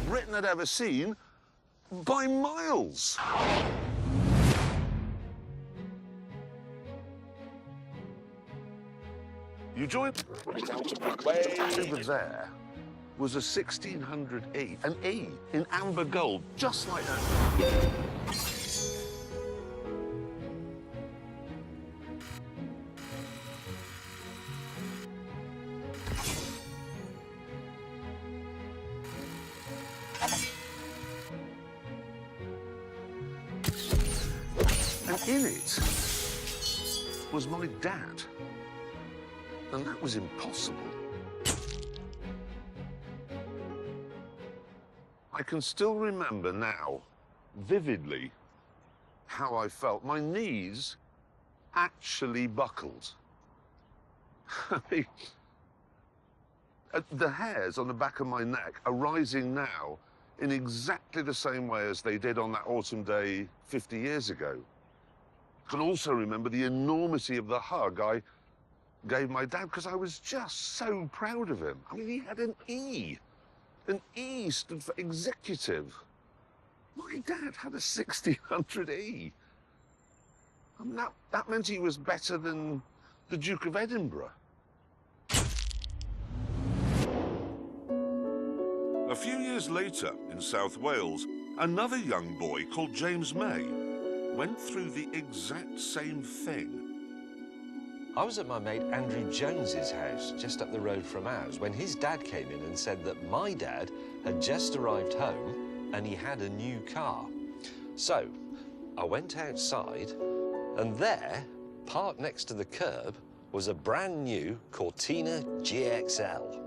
Britain had ever seen by miles. You joined way over there was a 1600E, an E in amber gold, just like that. And in it was my dad. And that was impossible. I can still remember now, vividly, how I felt. My knees actually buckled. I mean, the hairs on the back of my neck are rising now in exactly the same way as they did on that autumn day 50 years ago. I can also remember the enormity of the hug I gave my dad, because I was just so proud of him. I mean, he had an E. An E stood for executive. My dad had a 1600E. And that meant he was better than the Duke of Edinburgh. A few years later, in South Wales, another young boy called James May went through the exact same thing. I was at my mate Andrew Jones's house, just up the road from ours, when his dad came in and said that my dad had just arrived home and he had a new car. So I went outside, and there, parked next to the curb, was a brand new Cortina GXL.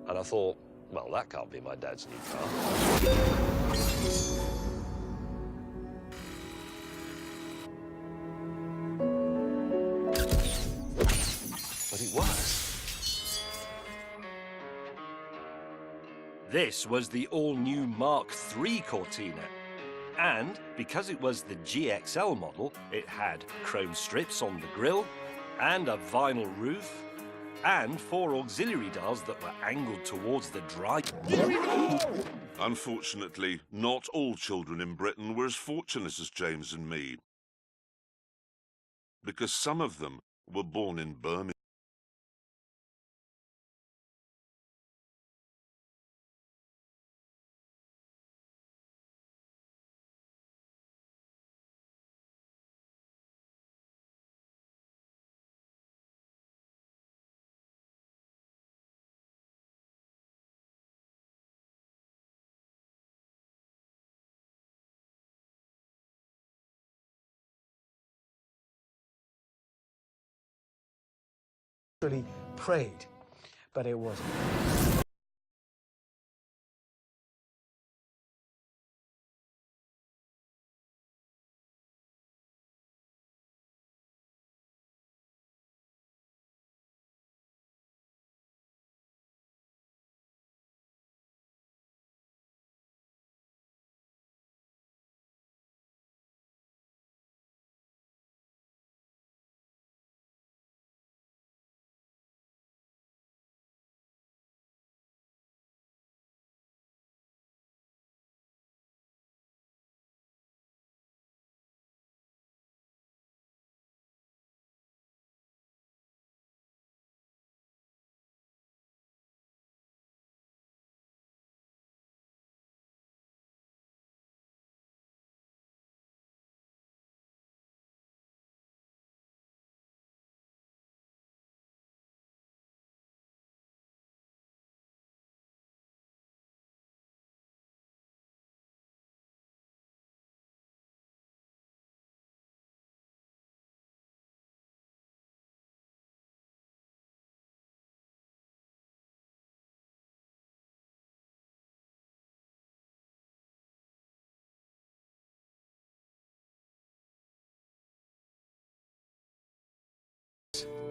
And I thought, well, that can't be my dad's new car. But it was. This was the all-new Mark III Cortina. And because it was the GXL model, it had chrome strips on the grille and a vinyl roof and 4 auxiliary dials that were angled towards the drive. Unfortunately, not all children in Britain were as fortunate as James and me, because some of them were born in Birmingham. Really prayed, but it wasn't.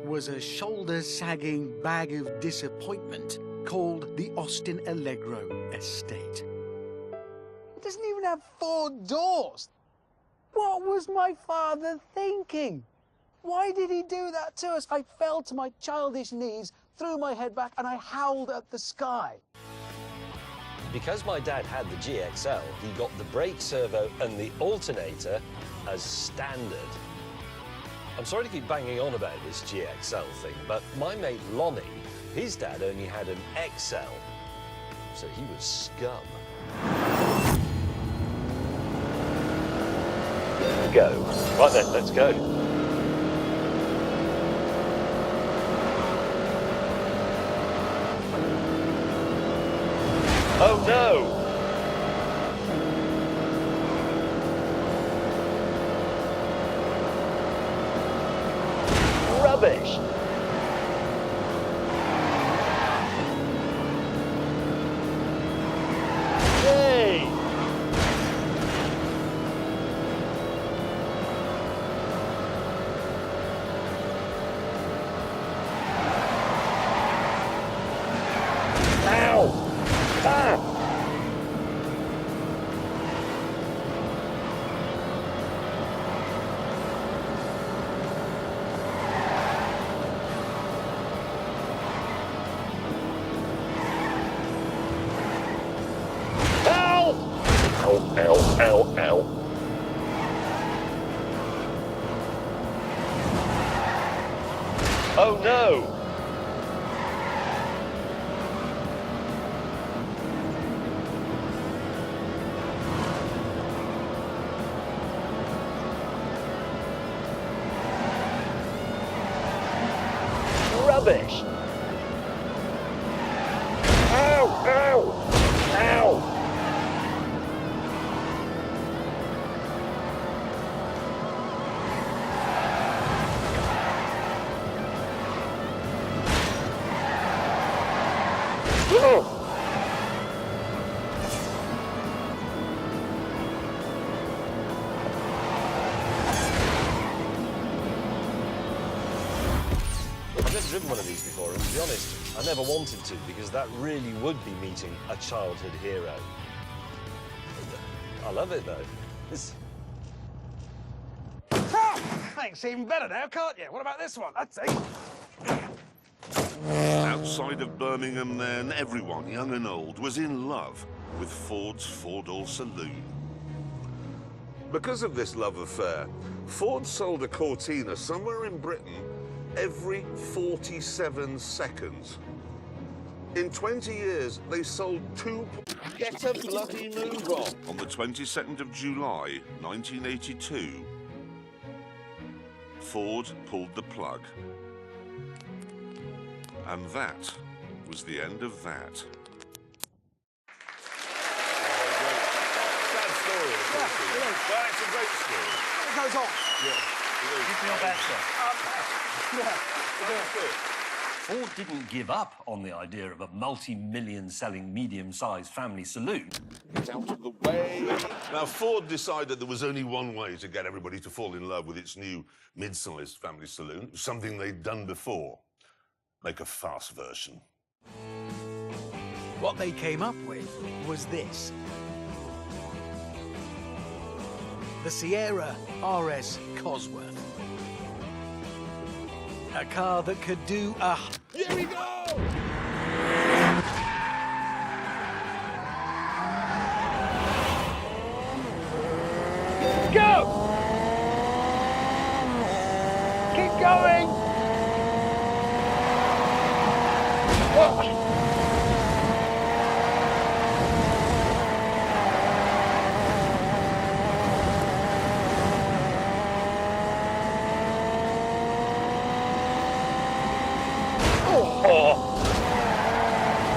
Was a shoulder-sagging bag of disappointment called the Austin Allegro Estate. It doesn't even have 4 doors. What was my father thinking? Why did he do that to us? I fell to my childish knees, threw my head back, and I howled at the sky. Because my dad had the GXL, he got the brake servo and the alternator as standard. I'm sorry to keep banging on about this GXL thing, but my mate Lonnie, his dad only had an XL, so he was scum. Go. Right then, let's go. Oh no! Rubbish! Yay! Ow! Ah! Ow, ow, ow. Oh no! Rubbish! Ow, ow, ow! I've never driven one of these before, and to be honest, I never wanted to, because that really would be meeting a childhood hero. I love it, though. Thanks, even better now, can't you? What about this one? That's it. Outside of Birmingham then, everyone, young and old, was in love with Ford's four-door saloon. Because of this love affair, Ford sold a Cortina somewhere in Britain every 47 seconds. In 20 years, they sold two... Get a bloody move on! On the 22nd of July, 1982, Ford pulled the plug. And that was the end of that. Sad story, of course. Yeah, Well, it's a great story. It goes on. Yeah. You feel better? Yeah. Ford didn't give up on the idea of a multi-million selling medium-sized family saloon. Get out of the way. Now, Ford decided there was only one way to get everybody to fall in love with its new mid-sized family saloon. It was something they'd done before. Make a fast version. What they came up with was this. The Sierra RS Cosworth. A car that could do a... Here we go! Go! Keep going! Oh.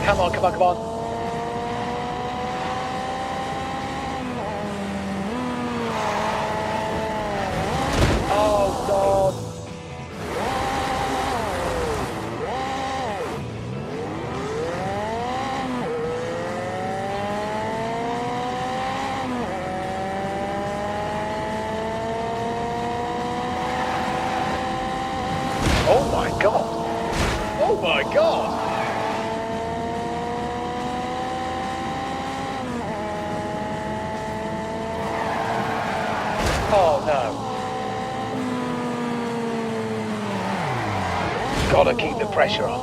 Come on, come on, come on. Oh, God. Oh, my God. Oh, my God. Oh, no. Gotta keep the pressure on.